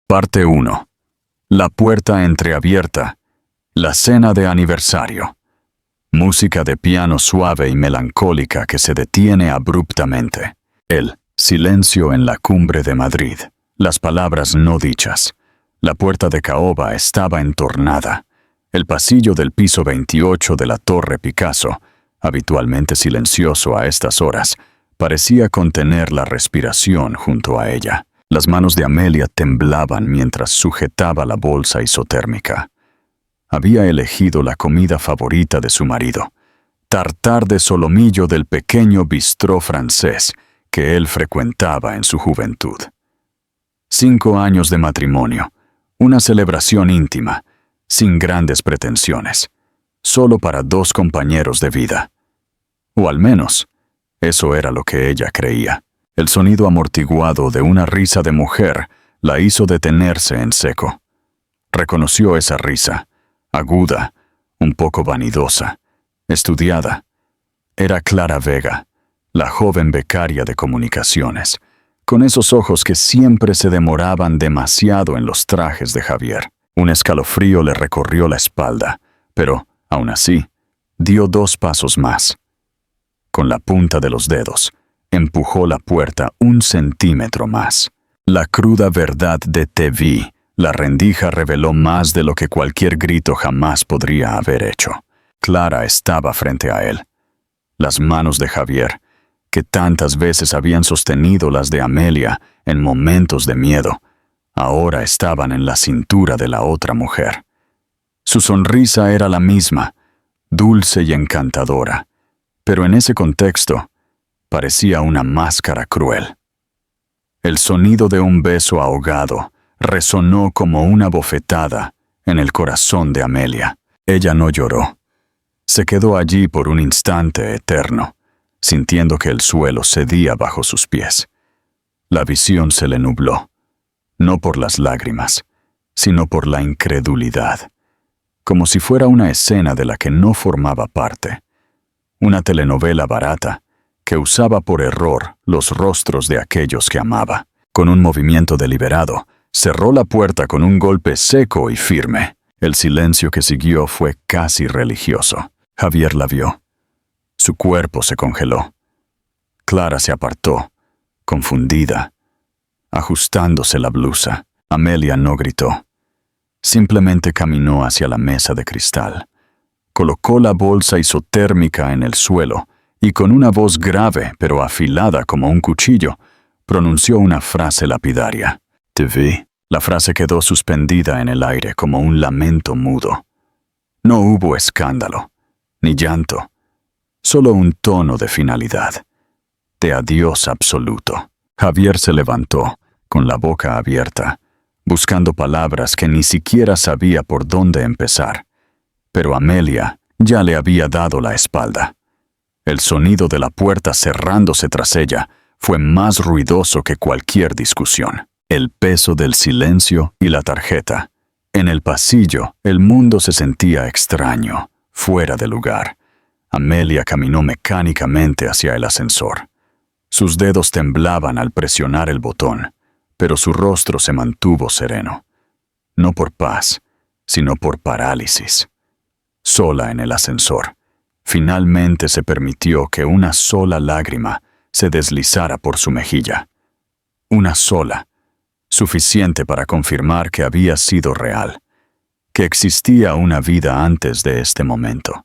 Parte 1. La puerta entreabierta. La cena de aniversario. Música de piano suave y melancólica que se detiene abruptamente. El silencio en la cumbre de Madrid. Las palabras no dichas. La puerta de caoba estaba entornada. El pasillo del piso 28 de la Torre Picasso, habitualmente silencioso a estas horas, parecía contener la respiración junto a ella. Las manos de Amelia temblaban mientras sujetaba la bolsa isotérmica. Había elegido la comida favorita de su marido, tartar de solomillo del pequeño bistró francés que él frecuentaba en su juventud. 5 años de matrimonio, una celebración íntima, sin grandes pretensiones, solo para 2 compañeros de vida. O al menos, eso era lo que ella creía. El sonido amortiguado de una risa de mujer la hizo detenerse en seco. Reconoció esa risa, aguda, un poco vanidosa, estudiada. Era Clara Vega, la joven becaria de comunicaciones, con esos ojos que siempre se demoraban demasiado en los trajes de Javier. Un escalofrío le recorrió la espalda, pero, aún así, dio 2 pasos más. Con la punta de los dedos, empujó la puerta 1 centímetro más. La cruda verdad de Te vi, la rendija reveló más de lo que cualquier grito jamás podría haber hecho. Clara estaba frente a él. Las manos de Javier, que tantas veces habían sostenido las de Amelia en momentos de miedo, ahora estaban en la cintura de la otra mujer. Su sonrisa era la misma, dulce y encantadora, pero en ese contexto parecía una máscara cruel. El sonido de un beso ahogado resonó como una bofetada en el corazón de Amelia. Ella no lloró. Se quedó allí por un instante eterno, sintiendo que el suelo cedía bajo sus pies. La visión se le nubló, no por las lágrimas, sino por la incredulidad, como si fuera una escena de la que no formaba parte, una telenovela barata que usaba por error los rostros de aquellos que amaba. Con un movimiento deliberado, cerró la puerta con un golpe seco y firme. El silencio que siguió fue casi religioso. Javier la vio. Su cuerpo se congeló. Clara se apartó, confundida, ajustándose la blusa. Amelia no gritó. Simplemente caminó hacia la mesa de cristal. Colocó la bolsa isotérmica en el suelo y con una voz grave pero afilada como un cuchillo, pronunció una frase lapidaria. Te vi. La frase quedó suspendida en el aire como un lamento mudo. No hubo escándalo, ni llanto, solo un tono de finalidad, de adiós absoluto. Javier se levantó, con la boca abierta, buscando palabras que ni siquiera sabía por dónde empezar. Pero Amelia ya le había dado la espalda. El sonido de la puerta cerrándose tras ella fue más ruidoso que cualquier discusión. El peso del silencio y la tarjeta. En el pasillo, el mundo se sentía extraño, fuera de lugar. Amelia caminó mecánicamente hacia el ascensor. Sus dedos temblaban al presionar el botón, pero su rostro se mantuvo sereno. No por paz, sino por parálisis. Sola en el ascensor, finalmente se permitió que una sola lágrima se deslizara por su mejilla. Una sola, suficiente para confirmar que había sido real, que existía una vida antes de este momento.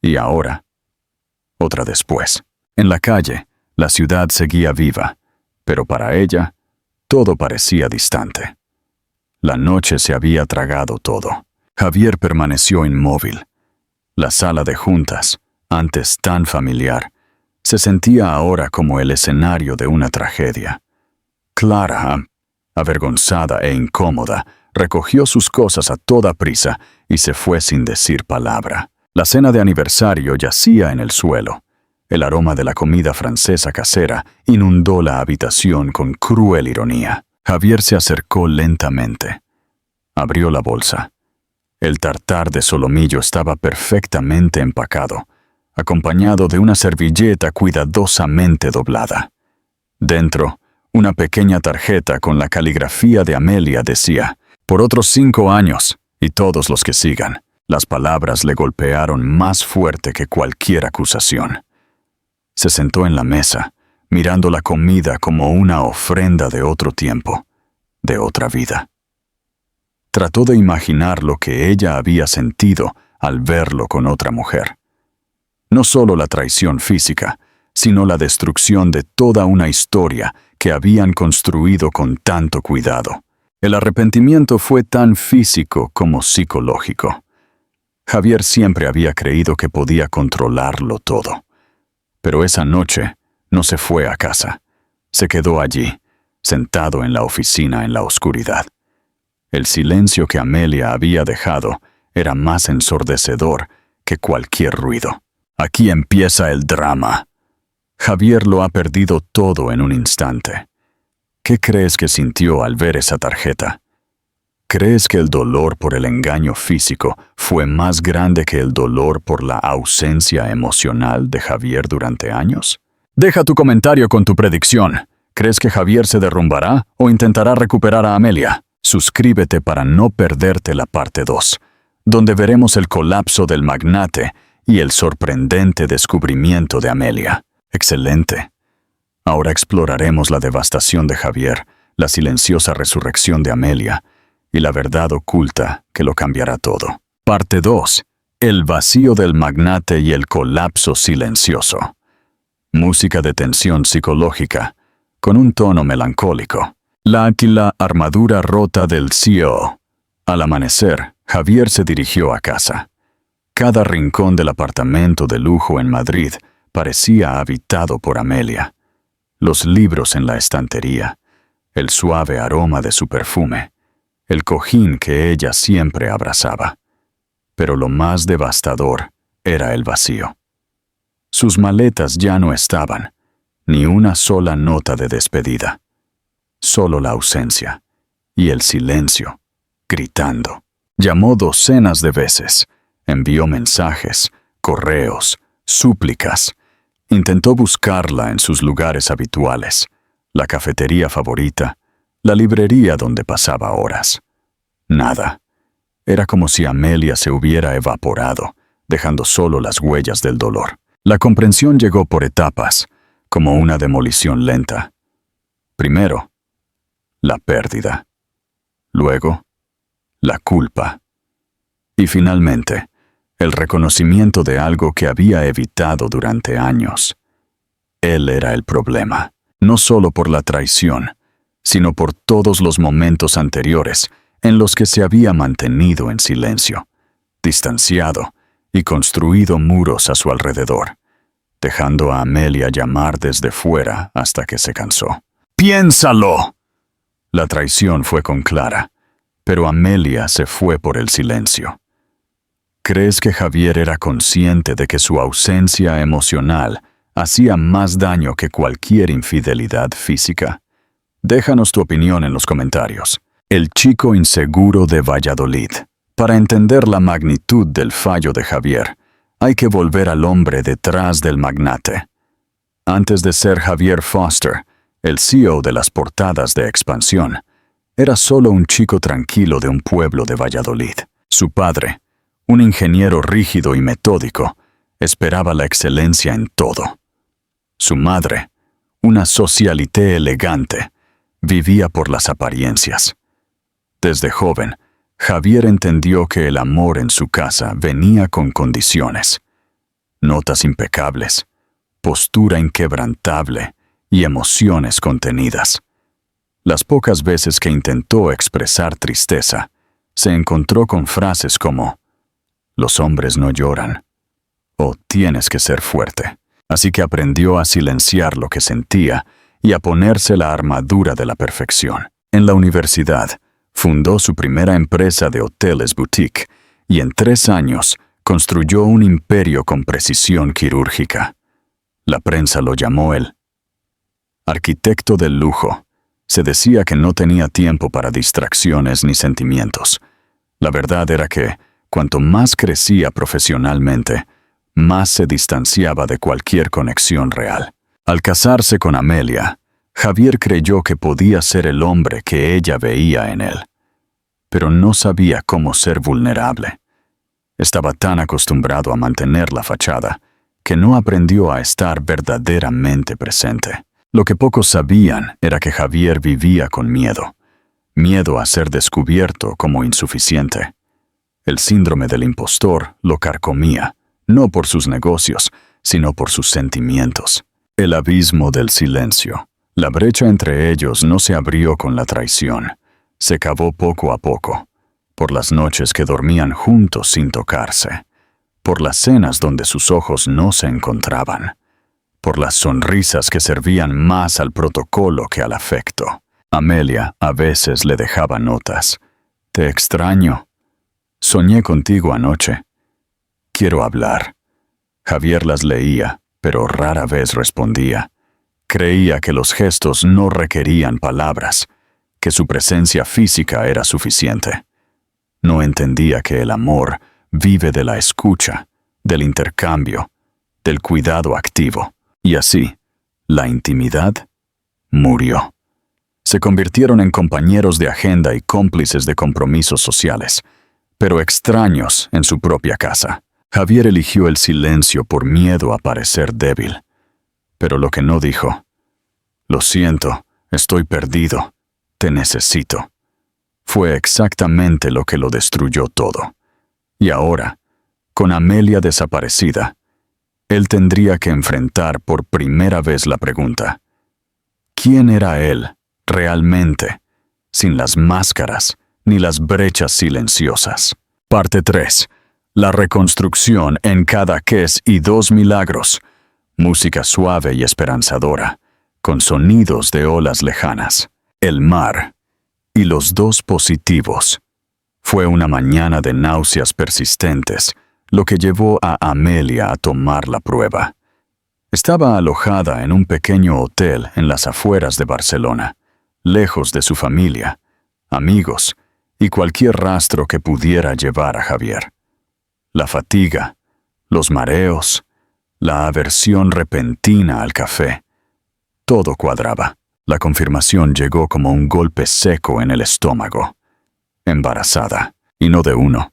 Y ahora, otra después. En la calle, la ciudad seguía viva, pero para ella, todo parecía distante. La noche se había tragado todo. Javier permaneció inmóvil. La sala de juntas, antes tan familiar, se sentía ahora como el escenario de una tragedia. Clara, avergonzada e incómoda, recogió sus cosas a toda prisa y se fue sin decir palabra. La cena de aniversario yacía en el suelo. El aroma de la comida francesa casera inundó la habitación con cruel ironía. Javier se acercó lentamente. Abrió la bolsa. El tartar de solomillo estaba perfectamente empacado, acompañado de una servilleta cuidadosamente doblada. Dentro, Una pequeña tarjeta con la caligrafía de Amelia decía: «Por otros 5 años, y todos los que sigan». Las palabras le golpearon más fuerte que cualquier acusación. Se sentó en la mesa, mirando la comida como una ofrenda de otro tiempo, de otra vida. Trató de imaginar lo que ella había sentido al verlo con otra mujer. No solo la traición física, sino la destrucción de toda una historia que habían construido con tanto cuidado. El arrepentimiento fue tan físico como psicológico. Javier siempre había creído que podía controlarlo todo. Pero esa noche no se fue a casa. Se quedó allí, sentado en la oficina en la oscuridad. El silencio que Amelia había dejado era más ensordecedor que cualquier ruido. Aquí empieza el drama. Javier lo ha perdido todo en un instante. ¿Qué crees que sintió al ver esa tarjeta? ¿Crees que el dolor por el engaño físico fue más grande que el dolor por la ausencia emocional de Javier durante años? Deja tu comentario con tu predicción. ¿Crees que Javier se derrumbará o intentará recuperar a Amelia? Suscríbete para no perderte la parte 2, donde veremos el colapso del magnate y el sorprendente descubrimiento de Amelia. ¡Excelente! Ahora exploraremos la devastación de Javier, la silenciosa resurrección de Amelia y la verdad oculta que lo cambiará todo. Parte 2. El vacío del magnate y el colapso silencioso. Música de tensión psicológica, con un tono melancólico. La armadura rota del CEO. Al amanecer, Javier se dirigió a casa. Cada rincón del apartamento de lujo en Madrid parecía habitado por Amelia. Los libros en la estantería, el suave aroma de su perfume, el cojín que ella siempre abrazaba. Pero lo más devastador era el vacío. Sus maletas ya no estaban, ni una sola nota de despedida. Solo la ausencia y el silencio, gritando. Llamó docenas de veces, envió mensajes, correos, súplicas. Intentó buscarla en sus lugares habituales, la cafetería favorita, la librería donde pasaba horas. Nada. Era como si Amelia se hubiera evaporado, dejando solo las huellas del dolor. La comprensión llegó por etapas, como una demolición lenta. Primero, la pérdida. Luego, la culpa. Y finalmente, el reconocimiento de algo que había evitado durante años. Él era el problema, no solo por la traición, sino por todos los momentos anteriores en los que se había mantenido en silencio, distanciado y construido muros a su alrededor, dejando a Amelia llamar desde fuera hasta que se cansó. ¡Piénsalo! La traición fue con Clara, pero Amelia se fue por el silencio. ¿Crees que Javier era consciente de que su ausencia emocional hacía más daño que cualquier infidelidad física? Déjanos tu opinión en los comentarios. El chico inseguro de Valladolid. Para entender la magnitud del fallo de Javier, hay que volver al hombre detrás del magnate. Antes de ser Javier Foster, el CEO de las portadas de Expansión, era solo un chico tranquilo de un pueblo de Valladolid. Su padre, un ingeniero rígido y metódico, esperaba la excelencia en todo. Su madre, una socialité elegante, vivía por las apariencias. Desde joven, Javier entendió que el amor en su casa venía con condiciones. Notas impecables, postura inquebrantable y emociones contenidas. Las pocas veces que intentó expresar tristeza, se encontró con frases como: «Los hombres no lloran», o «Tienes que ser fuerte». Así que aprendió a silenciar lo que sentía y a ponerse la armadura de la perfección. En la universidad, fundó su primera empresa de hoteles boutique y en 3 años construyó un imperio con precisión quirúrgica. La prensa lo llamó el arquitecto del lujo. Se decía que no tenía tiempo para distracciones ni sentimientos. La verdad era que, cuanto más crecía profesionalmente, más se distanciaba de cualquier conexión real. Al casarse con Amelia, Javier creyó que podía ser el hombre que ella veía en él, pero no sabía cómo ser vulnerable. Estaba tan acostumbrado a mantener la fachada que no aprendió a estar verdaderamente presente. Lo que pocos sabían era que Javier vivía con miedo a ser descubierto como insuficiente. El síndrome del impostor lo carcomía, no por sus negocios, sino por sus sentimientos. El abismo del silencio. La brecha entre ellos no se abrió con la traición, se cavó poco a poco, por las noches que dormían juntos sin tocarse, por las cenas donde sus ojos no se encontraban, por las sonrisas que servían más al protocolo que al afecto. Amelia a veces le dejaba notas. «Te extraño. Soñé contigo anoche. Quiero hablar». Javier las leía, pero rara vez respondía. Creía que los gestos no requerían palabras, que su presencia física era suficiente. No entendía que el amor vive de la escucha, del intercambio, del cuidado activo. Y así, la intimidad murió. Se convirtieron en compañeros de agenda y cómplices de compromisos sociales, pero extraños en su propia casa. Javier eligió el silencio por miedo a parecer débil. Pero lo que no dijo: «Lo siento, estoy perdido, te necesito», fue exactamente lo que lo destruyó todo. Y ahora, con Amelia desaparecida, él tendría que enfrentar por primera vez la pregunta: ¿quién era él realmente, sin las máscaras ni las brechas silenciosas? Parte 3. La reconstrucción en Cadaqués y 2 milagros. Música suave y esperanzadora, con sonidos de olas lejanas. El mar y los 2 positivos. Fue una mañana de náuseas persistentes, lo que llevó a Amelia a tomar la prueba. Estaba alojada en un pequeño hotel en las afueras de Barcelona, lejos de su familia, amigos y cualquier rastro que pudiera llevar a Javier. La fatiga, los mareos, la aversión repentina al café, todo cuadraba. La confirmación llegó como un golpe seco en el estómago. Embarazada, y no de 1,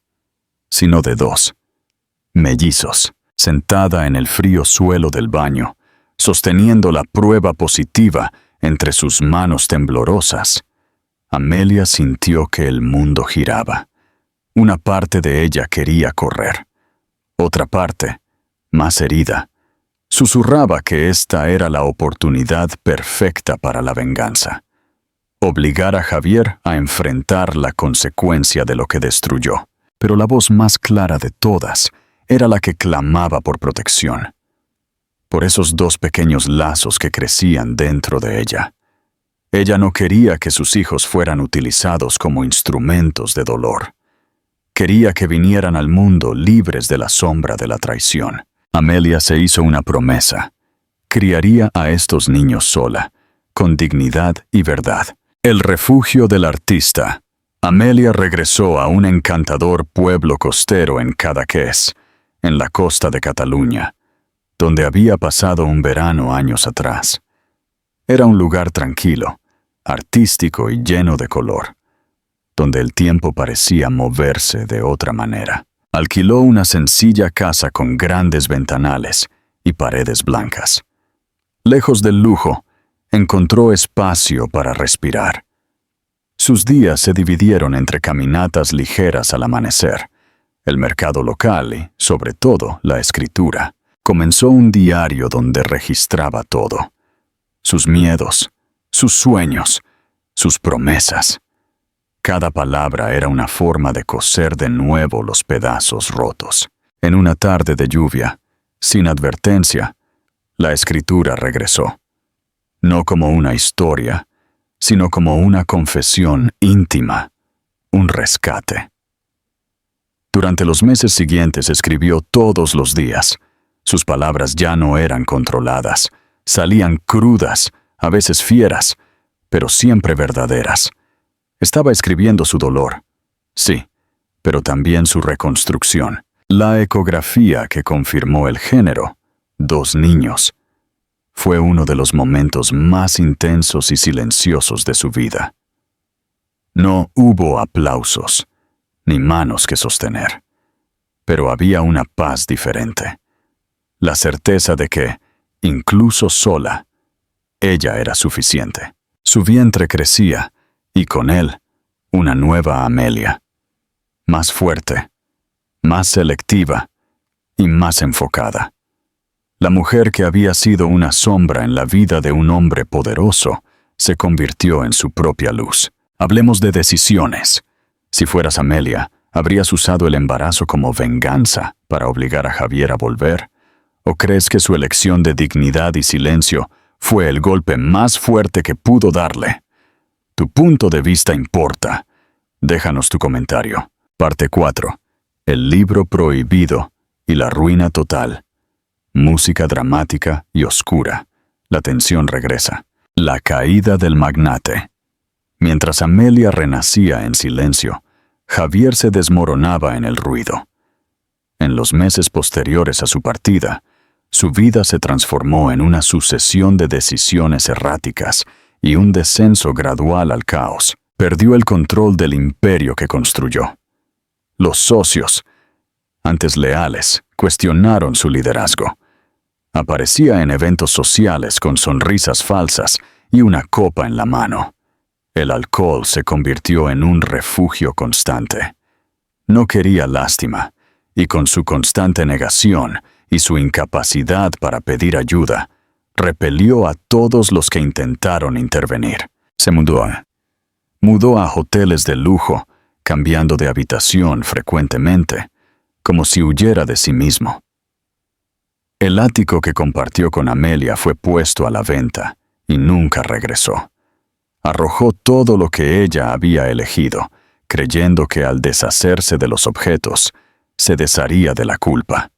sino de 2. Mellizos, sentada en el frío suelo del baño, sosteniendo la prueba positiva entre sus manos temblorosas. Amelia sintió que el mundo giraba. Una parte de ella quería correr. Otra parte, más herida, susurraba que esta era la oportunidad perfecta para la venganza. Obligar a Javier a enfrentar la consecuencia de lo que destruyó. Pero la voz más clara de todas era la que clamaba por protección. Por esos 2 pequeños lazos que crecían dentro de ella. Ella no quería que sus hijos fueran utilizados como instrumentos de dolor. Quería que vinieran al mundo libres de la sombra de la traición. Amelia se hizo una promesa. Criaría a estos niños sola, con dignidad y verdad. El refugio del artista. Amelia regresó a un encantador pueblo costero en Cadaqués, en la costa de Cataluña, donde había pasado un verano años atrás. Era un lugar tranquilo, artístico y lleno de color, donde el tiempo parecía moverse de otra manera. Alquiló una sencilla casa con grandes ventanales y paredes blancas. Lejos del lujo, encontró espacio para respirar. Sus días se dividieron entre caminatas ligeras al amanecer, el mercado local y, sobre todo, la escritura. Comenzó un diario donde registraba todo: sus miedos, sus sueños, sus promesas. Cada palabra era una forma de coser de nuevo los pedazos rotos. En una tarde de lluvia, sin advertencia, la escritura regresó. No como una historia, sino como una confesión íntima, un rescate. Durante los meses siguientes escribió todos los días. Sus palabras ya no eran controladas, salían crudas, a veces fieras, pero siempre verdaderas. Estaba escribiendo su dolor, sí, pero también su reconstrucción. La ecografía que confirmó el género, 2 niños. Fue uno de los momentos más intensos y silenciosos de su vida. No hubo aplausos, ni manos que sostener, pero había una paz diferente. La certeza de que, incluso sola, ella era suficiente. Su vientre crecía, y con él, una nueva Amelia. Más fuerte, más selectiva y más enfocada. La mujer que había sido una sombra en la vida de un hombre poderoso se convirtió en su propia luz. Hablemos de decisiones. Si fueras Amelia, ¿habrías usado el embarazo como venganza para obligar a Javier a volver? ¿O crees que su elección de dignidad y silencio fue el golpe más fuerte que pudo darle? Tu punto de vista importa. Déjanos tu comentario. Parte 4. El libro prohibido y la ruina total. Música dramática y oscura. La tensión regresa. La caída del magnate. Mientras Amelia renacía en silencio, Javier se desmoronaba en el ruido. En los meses posteriores a su partida, su vida se transformó en una sucesión de decisiones erráticas y un descenso gradual al caos. Perdió el control del imperio que construyó. Los socios, antes leales, cuestionaron su liderazgo. Aparecía en eventos sociales con sonrisas falsas y una copa en la mano. El alcohol se convirtió en un refugio constante. No quería lástima, y con su constante negación y su incapacidad para pedir ayuda, repelió a todos los que intentaron intervenir. Se mudó a hoteles de lujo, cambiando de habitación frecuentemente, como si huyera de sí mismo. El ático que compartió con Amelia fue puesto a la venta y nunca regresó. Arrojó todo lo que ella había elegido, creyendo que al deshacerse de los objetos, se desharía de la culpa.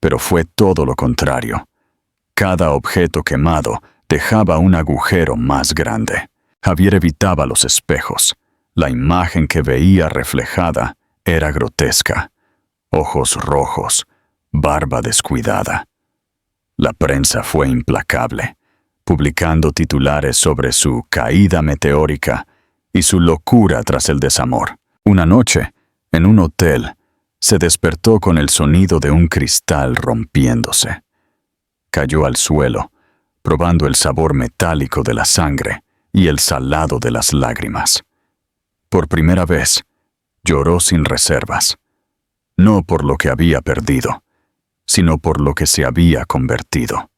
Pero fue todo lo contrario. Cada objeto quemado dejaba un agujero más grande. Javier evitaba los espejos. La imagen que veía reflejada era grotesca. Ojos rojos, barba descuidada. La prensa fue implacable, publicando titulares sobre su caída meteórica y su locura tras el desamor. Una noche, en un hotel, se despertó con el sonido de un cristal rompiéndose. Cayó al suelo, probando el sabor metálico de la sangre y el salado de las lágrimas. Por primera vez, lloró sin reservas, no por lo que había perdido, sino por lo que se había convertido.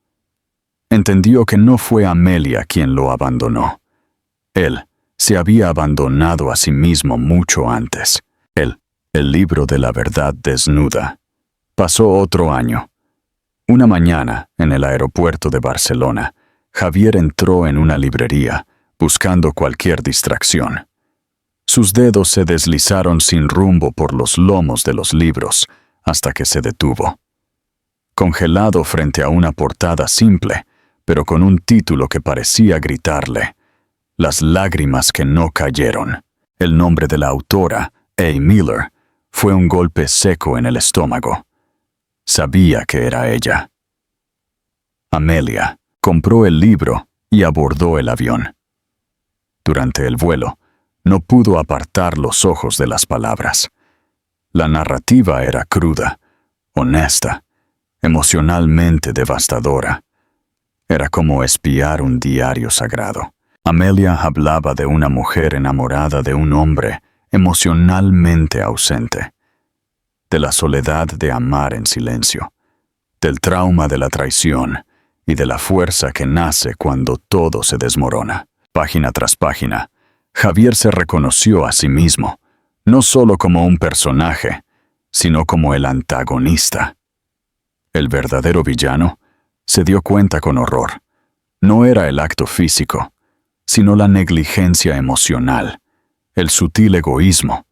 Entendió que no fue Amelia quien lo abandonó. Él se había abandonado a sí mismo mucho antes. El libro de la verdad desnuda. Pasó otro año. Una mañana, en el aeropuerto de Barcelona, Javier entró en una librería, buscando cualquier distracción. Sus dedos se deslizaron sin rumbo por los lomos de los libros, hasta que se detuvo. Congelado frente a una portada simple, pero con un título que parecía gritarle: Las lágrimas que no cayeron. El nombre de la autora, A. Miller, fue un golpe seco en el estómago. Sabía que era ella. Amelia compró el libro y abordó el avión. Durante el vuelo, no pudo apartar los ojos de las palabras. La narrativa era cruda, honesta, emocionalmente devastadora. Era como espiar un diario sagrado. Amelia hablaba de una mujer enamorada de un hombre emocionalmente ausente, de la soledad de amar en silencio, del trauma de la traición y de la fuerza que nace cuando todo se desmorona. Página tras página, Javier se reconoció a sí mismo, no solo como un personaje, sino como el antagonista. El verdadero villano, se dio cuenta con horror, no era el acto físico, sino la negligencia emocional, el sutil egoísmo,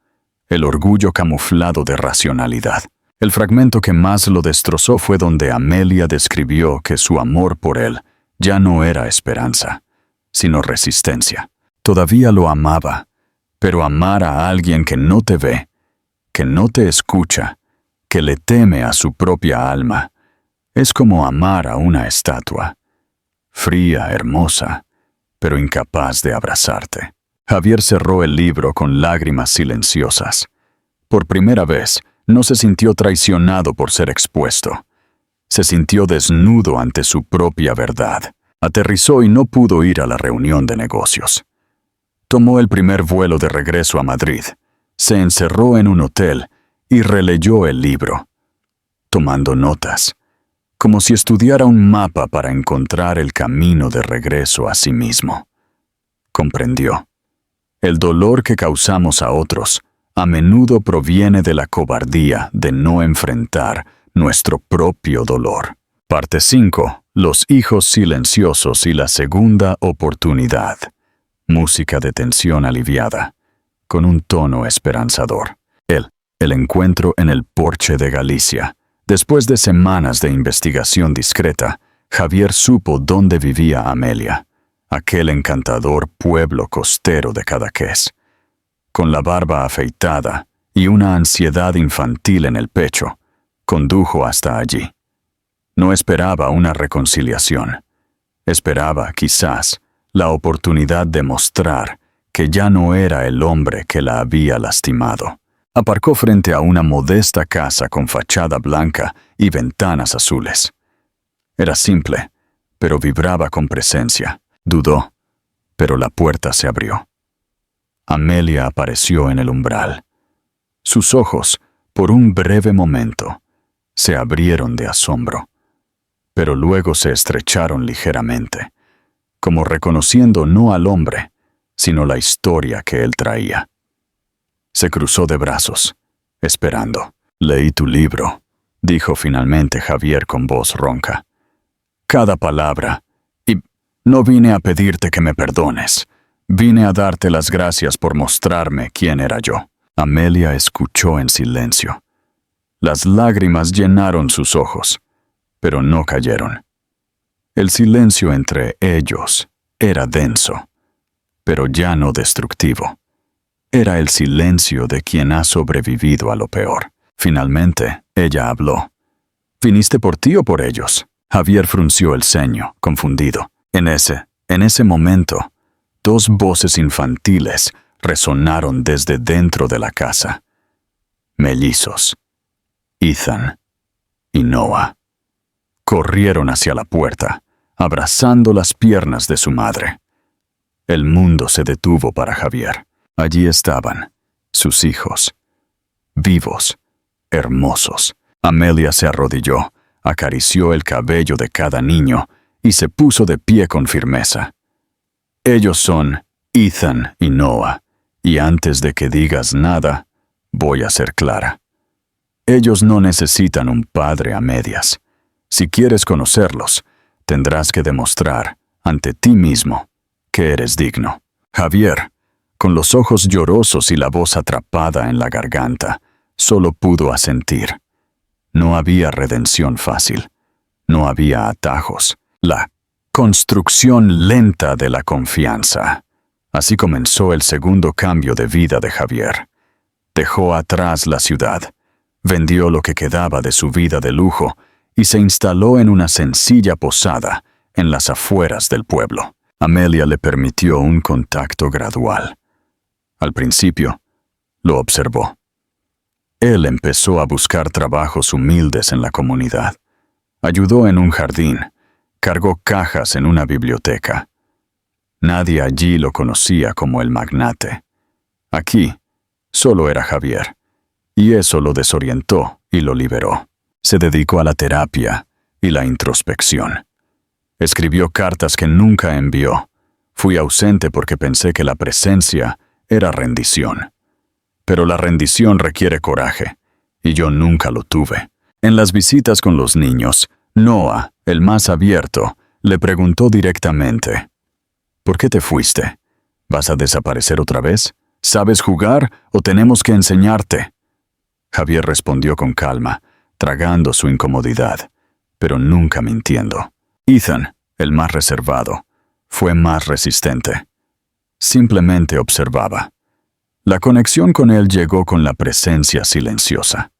el orgullo camuflado de racionalidad. El fragmento que más lo destrozó fue donde Amelia describió que su amor por él ya no era esperanza, sino resistencia. Todavía lo amaba, pero amar a alguien que no te ve, que no te escucha, que le teme a su propia alma, es como amar a una estatua. fría, hermosa, pero incapaz de abrazarte. Javier cerró el libro con lágrimas silenciosas. Por primera vez, no se sintió traicionado por ser expuesto. Se sintió desnudo ante su propia verdad. Aterrizó y no pudo ir a la reunión de negocios. Tomó el primer vuelo de regreso a Madrid, se encerró en un hotel y releyó el libro, tomando notas, como si estudiara un mapa para encontrar el camino de regreso a sí mismo. Comprendió. El dolor que causamos a otros a menudo proviene de la cobardía de no enfrentar nuestro propio dolor. Parte 5. Los hijos silenciosos y la segunda oportunidad. Música de tensión aliviada, con un tono esperanzador. El encuentro en el porche de Galicia. Después de semanas de investigación discreta, Javier supo dónde vivía Amelia, aquel encantador pueblo costero de Cadaqués. Con la barba afeitada y una ansiedad infantil en el pecho, condujo hasta allí. No esperaba una reconciliación. Esperaba, quizás, la oportunidad de mostrar que ya no era el hombre que la había lastimado. Aparcó frente a una modesta casa con fachada blanca y ventanas azules. Era simple, pero vibraba con presencia. Dudó, pero la puerta se abrió. Amelia apareció en el umbral. Sus ojos, por un breve momento, se abrieron de asombro, pero luego se estrecharon ligeramente, como reconociendo no al hombre, sino la historia que él traía. Se cruzó de brazos, esperando. «Leí tu libro», dijo finalmente Javier con voz ronca. «Cada palabra. Y no vine a pedirte que me perdones. Vine a darte las gracias por mostrarme quién era yo». Amelia escuchó en silencio. Las lágrimas llenaron sus ojos, pero no cayeron. El silencio entre ellos era denso, pero ya no destructivo. Era el silencio de quien ha sobrevivido a lo peor. Finalmente, ella habló. «¿Viniste por ti o por ellos?» Javier frunció el ceño, confundido. En ese momento, dos voces infantiles resonaron desde dentro de la casa. Mellizos. Ethan y Noah. Corrieron hacia la puerta, abrazando las piernas de su madre. El mundo se detuvo para Javier. Allí estaban, sus hijos, vivos, hermosos. Amelia se arrodilló, acarició el cabello de cada niño y se puso de pie con firmeza. «Ellos son Ethan y Noah, y antes de que digas nada, voy a ser clara. Ellos no necesitan un padre a medias. Si quieres conocerlos, tendrás que demostrar, ante ti mismo, que eres digno». Javier, con los ojos llorosos y la voz atrapada en la garganta, solo pudo asentir. No había redención fácil. No había atajos. La construcción lenta de la confianza. Así comenzó el segundo cambio de vida de Javier. Dejó atrás la ciudad, vendió lo que quedaba de su vida de lujo y se instaló en una sencilla posada en las afueras del pueblo. Amelia le permitió un contacto gradual. Al principio, lo observó. Él empezó a buscar trabajos humildes en la comunidad. Ayudó en un jardín, cargó cajas en una biblioteca. Nadie allí lo conocía como el magnate. Aquí, solo era Javier, y eso lo desorientó y lo liberó. Se dedicó a la terapia y la introspección. Escribió cartas que nunca envió. Fui ausente porque pensé que la presencia era rendición. Pero la rendición requiere coraje, y yo nunca lo tuve. En las visitas con los niños, Noah, el más abierto, le preguntó directamente: «¿Por qué te fuiste? ¿Vas a desaparecer otra vez? ¿Sabes jugar o tenemos que enseñarte?» Javier respondió con calma, tragando su incomodidad, pero nunca mintiendo. Ethan, el más reservado, fue más resistente. Simplemente observaba. La conexión con él llegó con la presencia silenciosa.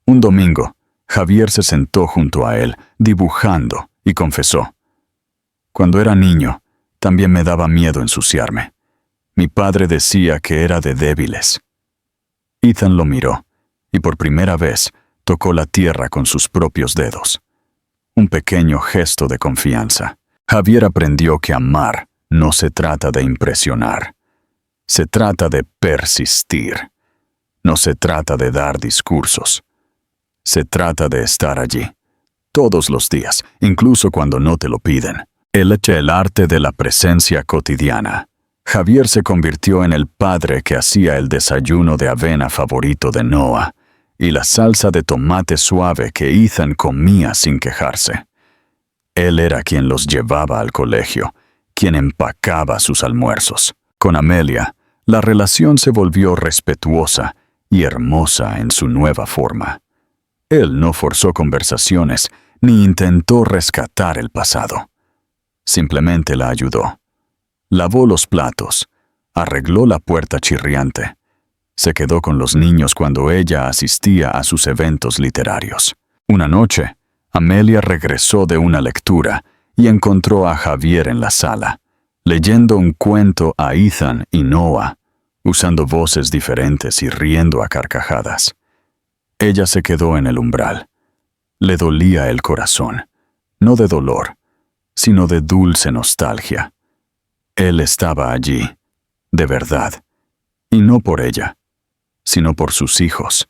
Un domingo, Javier se sentó junto a él, dibujando, y confesó: Cuando era niño, también me daba miedo ensuciarme. Mi padre decía que era de débiles. Ethan lo miró, y por primera vez tocó la tierra con sus propios dedos. Un pequeño gesto de confianza. Javier aprendió que amar no se trata de impresionar. Se trata de persistir. No se trata de dar discursos. Se trata de estar allí, todos los días, incluso cuando no te lo piden. El arte de la presencia cotidiana. Javier se convirtió en el padre que hacía el desayuno de avena favorito de Noah y la salsa de tomate suave que Ethan comía sin quejarse. Él era quien los llevaba al colegio, quien empacaba sus almuerzos. Con Amelia, la relación se volvió respetuosa y hermosa en su nueva forma. Él no forzó conversaciones ni intentó rescatar el pasado. Simplemente la ayudó. Lavó los platos, arregló la puerta chirriante. Se quedó con los niños cuando ella asistía a sus eventos literarios. Una noche, Amelia regresó de una lectura y encontró a Javier en la sala, leyendo un cuento a Ethan y Noah, usando voces diferentes y riendo a carcajadas. Ella se quedó en el umbral. Le dolía el corazón, no de dolor, sino de dulce nostalgia. Él estaba allí, de verdad, y no por ella, sino por sus hijos,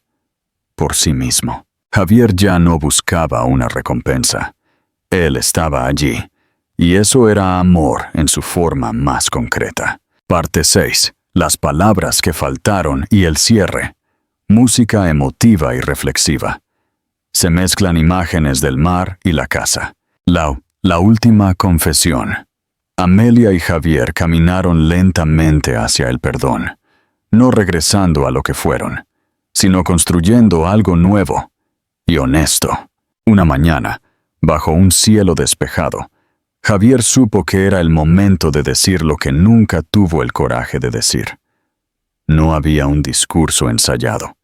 por sí mismo. Javier ya no buscaba una recompensa. Él estaba allí, y eso era amor en su forma más concreta. Parte 6. Las palabras que faltaron y el cierre. Música emotiva y reflexiva. Se mezclan imágenes del mar y la casa. La última confesión. Amelia y Javier caminaron lentamente hacia el perdón, no regresando a lo que fueron, sino construyendo algo nuevo y honesto. Una mañana, bajo un cielo despejado, Javier supo que era el momento de decir lo que nunca tuvo el coraje de decir. No había un discurso ensayado,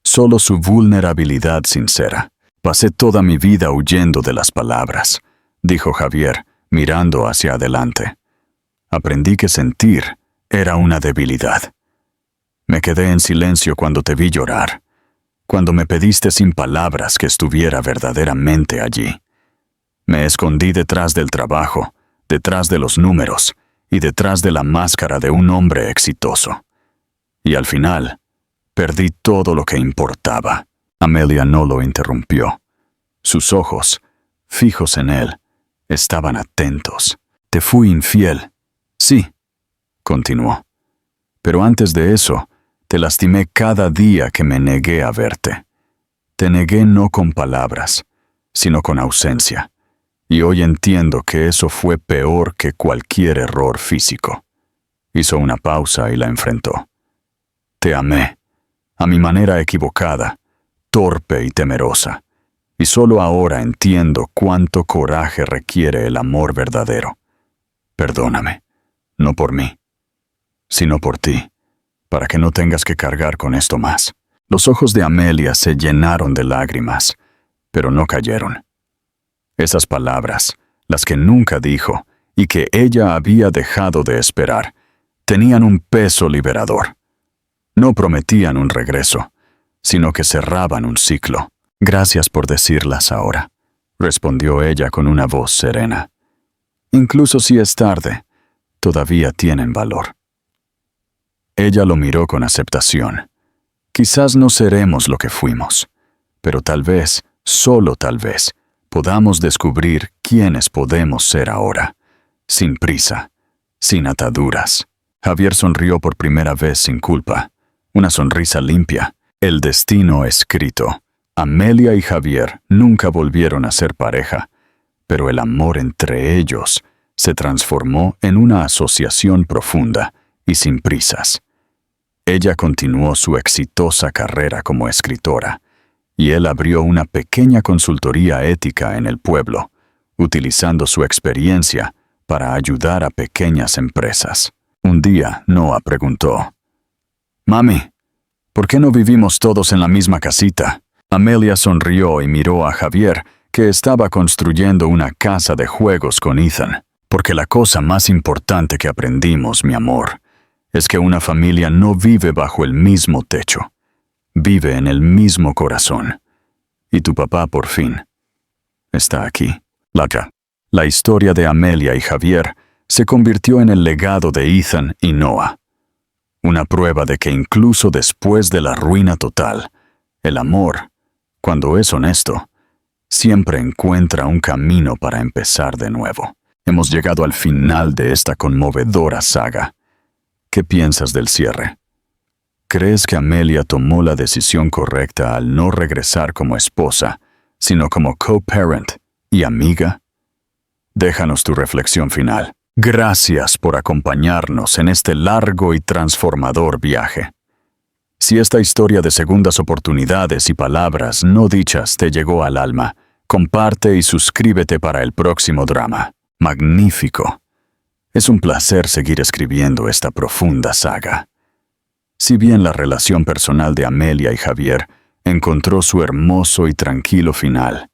solo su vulnerabilidad sincera. Pasé toda mi vida huyendo de las palabras, dijo Javier, mirando hacia adelante. Aprendí que sentir era una debilidad. Me quedé en silencio cuando te vi llorar, cuando me pediste sin palabras que estuviera verdaderamente allí. Me escondí detrás del trabajo, detrás de los números y detrás de la máscara de un hombre exitoso. Y al final, perdí todo lo que importaba. Amelia no lo interrumpió. Sus ojos, fijos en él, estaban atentos. Te fui infiel. Sí, continuó. Pero antes de eso, te lastimé cada día que me negué a verte. Te negué no con palabras, sino con ausencia. Y hoy entiendo que eso fue peor que cualquier error físico. Hizo una pausa y la enfrentó. Te amé, a mi manera equivocada, torpe y temerosa. Y solo ahora entiendo cuánto coraje requiere el amor verdadero. Perdóname, no por mí, sino por ti, para que no tengas que cargar con esto más. Los ojos de Amelia se llenaron de lágrimas, pero no cayeron. Esas palabras, las que nunca dijo y que ella había dejado de esperar, tenían un peso liberador. No prometían un regreso, sino que cerraban un ciclo. Gracias por decirlas ahora, respondió ella con una voz serena. Incluso si es tarde, todavía tienen valor. Ella lo miró con aceptación. Quizás no seremos lo que fuimos, pero tal vez, solo tal vez, podamos descubrir quiénes podemos ser ahora, sin prisa, sin ataduras. Javier sonrió por primera vez sin culpa, una sonrisa limpia, el destino escrito. Amelia y Javier nunca volvieron a ser pareja, pero el amor entre ellos se transformó en una asociación profunda y sin prisas. Ella continuó su exitosa carrera como escritora, y él abrió una pequeña consultoría ética en el pueblo, utilizando su experiencia para ayudar a pequeñas empresas. Un día, Noah preguntó, «Mami, ¿por qué no vivimos todos en la misma casita?» Amelia sonrió y miró a Javier, que estaba construyendo una casa de juegos con Ethan. Porque la cosa más importante que aprendimos, mi amor, es que una familia no vive bajo el mismo techo. Vive en el mismo corazón. Y tu papá, por fin, está aquí. La historia de Amelia y Javier se convirtió en el legado de Ethan y Noah. Una prueba de que incluso después de la ruina total, el amor, cuando es honesto, siempre encuentra un camino para empezar de nuevo. Hemos llegado al final de esta conmovedora saga. ¿Qué piensas del cierre? ¿Crees que Amelia tomó la decisión correcta al no regresar como esposa, sino como co-parent y amiga? Déjanos tu reflexión final. Gracias por acompañarnos en este largo y transformador viaje. Si esta historia de segundas oportunidades y palabras no dichas te llegó al alma, comparte y suscríbete para el próximo drama. Magnífico. Es un placer seguir escribiendo esta profunda saga. Si bien la relación personal de Amelia y Javier encontró su hermoso y tranquilo final,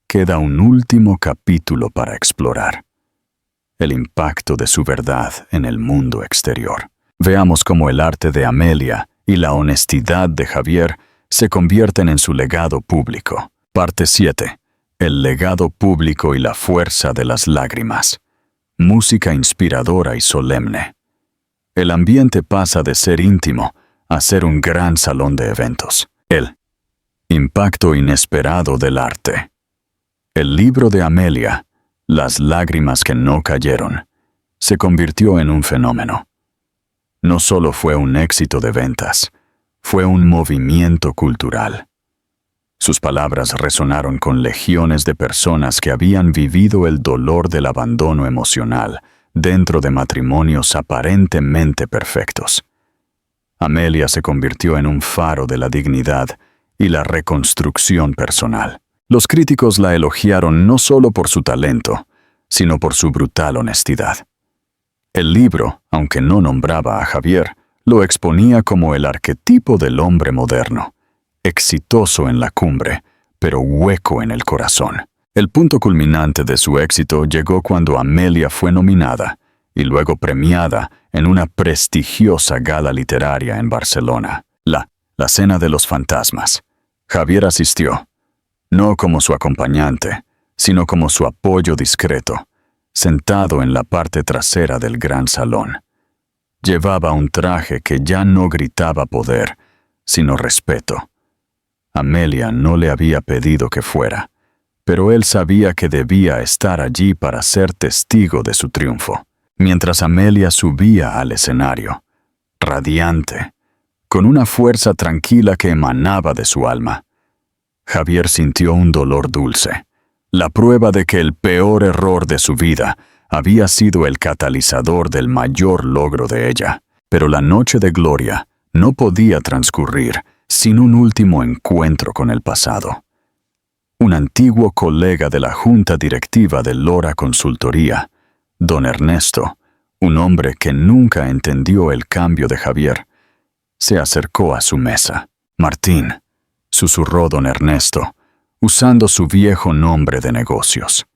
queda un último capítulo para explorar: el impacto de su verdad en el mundo exterior. Veamos cómo el arte de Amelia y la honestidad de Javier se convierten en su legado público. Parte 7. El legado público y la fuerza de las lágrimas. Música inspiradora y solemne. El ambiente pasa de ser íntimo a ser un gran salón de eventos. El impacto inesperado del arte. El libro de Amelia, Las lágrimas que no cayeron, se convirtió en un fenómeno. No solo fue un éxito de ventas, fue un movimiento cultural. Sus palabras resonaron con legiones de personas que habían vivido el dolor del abandono emocional dentro de matrimonios aparentemente perfectos. Amelia se convirtió en un faro de la dignidad y la reconstrucción personal. Los críticos la elogiaron no solo por su talento, sino por su brutal honestidad. El libro, aunque no nombraba a Javier, lo exponía como el arquetipo del hombre moderno, exitoso en la cumbre, pero hueco en el corazón. El punto culminante de su éxito llegó cuando Amelia fue nominada y luego premiada en una prestigiosa gala literaria en Barcelona, la Cena de los Fantasmas. Javier asistió, no como su acompañante, sino como su apoyo discreto, sentado en la parte trasera del gran salón. Llevaba un traje que ya no gritaba poder, sino respeto. Amelia no le había pedido que fuera, pero él sabía que debía estar allí para ser testigo de su triunfo. Mientras Amelia subía al escenario, radiante, con una fuerza tranquila que emanaba de su alma, Javier sintió un dolor dulce, la prueba de que el peor error de su vida había sido el catalizador del mayor logro de ella. Pero la noche de gloria no podía transcurrir sin un último encuentro con el pasado. Un antiguo colega de la junta directiva de Lora Consultoría, don Ernesto, un hombre que nunca entendió el cambio de Javier, se acercó a su mesa. «Martín», susurró don Ernesto, usando su viejo nombre de negocios.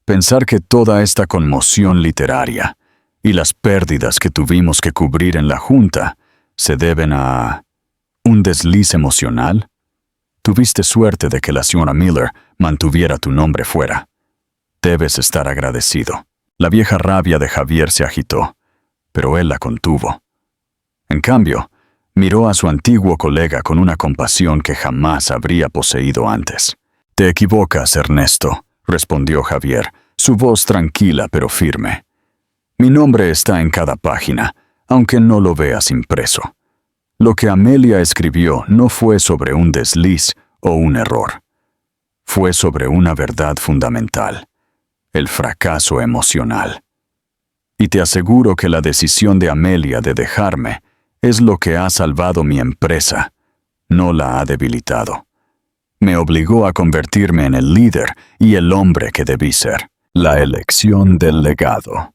«Pensar que toda esta conmoción literaria y las pérdidas que tuvimos que cubrir en la junta se deben a un desliz emocional. Tuviste suerte de que la señora Miller mantuviera tu nombre fuera. Debes estar agradecido». La vieja rabia de Javier se agitó, pero él la contuvo. En cambio, miró a su antiguo colega con una compasión que jamás habría poseído antes. «Te equivocas, Ernesto», respondió Javier, su voz tranquila pero firme. «Mi nombre está en cada página, aunque no lo veas impreso. Lo que Amelia escribió no fue sobre un desliz o un error. Fue sobre una verdad fundamental: el fracaso emocional. Y te aseguro que la decisión de Amelia de dejarme es lo que ha salvado mi empresa, no la ha debilitado. Me obligó a convertirme en el líder y el hombre que debí ser». La elección del legado.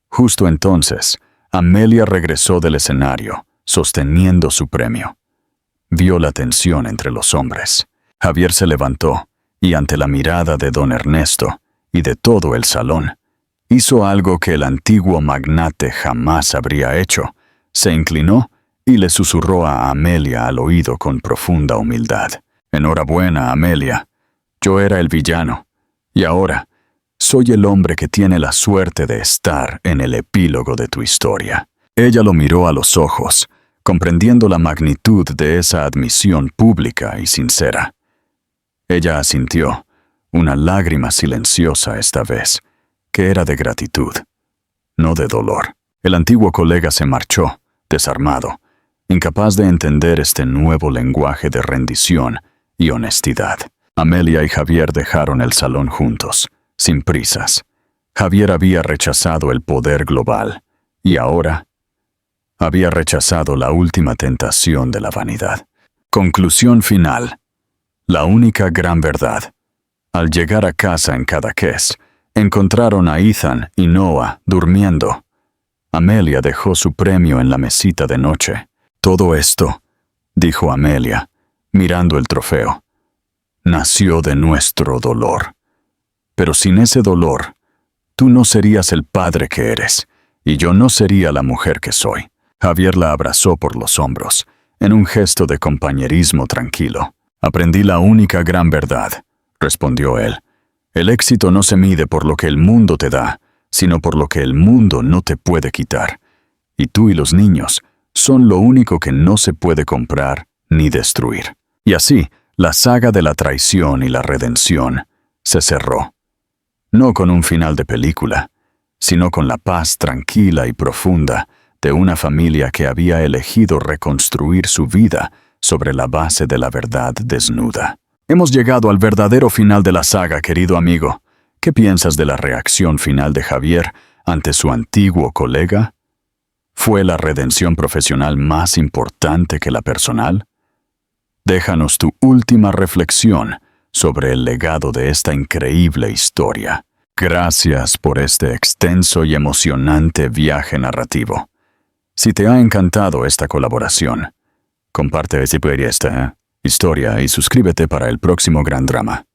Justo entonces, Amelia regresó del escenario, sosteniendo su premio. Vio la tensión entre los hombres. Javier se levantó, y ante la mirada de don Ernesto y de todo el salón, Hizo algo que el antiguo magnate jamás habría hecho. Se inclinó y le susurró a Amelia al oído con profunda humildad. Enhorabuena, Amelia. Yo era el villano, y ahora soy el hombre que tiene la suerte de estar en el epílogo de tu historia. Ella lo miró a los ojos, comprendiendo la magnitud de esa admisión pública y sincera. Ella asintió, una lágrima silenciosa esta vez, que era de gratitud, no de dolor. El antiguo colega se marchó, desarmado, incapaz de entender este nuevo lenguaje de rendición y honestidad. Amelia y Javier dejaron el salón juntos, sin prisas. Javier había rechazado el poder global, y ahora había rechazado la última tentación de la vanidad. Conclusión final. La única gran verdad. Al llegar a casa en Cadaqués, encontraron a Ethan y Noah durmiendo. Amelia dejó su premio en la mesita de noche. Todo esto, dijo Amelia, mirando el trofeo, nació de nuestro dolor. Pero sin ese dolor, tú no serías el padre que eres, y yo no sería la mujer que soy. Javier la abrazó por los hombros, en un gesto de compañerismo tranquilo. Aprendí la única gran verdad, respondió él. El éxito no se mide por lo que el mundo te da, sino por lo que el mundo no te puede quitar. Y tú y los niños son lo único que no se puede comprar ni destruir. Y así, la saga de la traición y la redención se cerró. No con un final de película, sino con la paz tranquila y profunda de una familia que había elegido reconstruir su vida sobre la base de la verdad desnuda. Hemos llegado al verdadero final de la saga, querido amigo. ¿Qué piensas de la reacción final de Javier ante su antiguo colega? ¿Fue la redención profesional más importante que la personal? Déjanos tu última reflexión sobre el legado de esta increíble historia. Gracias por este extenso y emocionante viaje narrativo. Si te ha encantado esta colaboración, comparte esta historia y suscríbete para el próximo gran drama.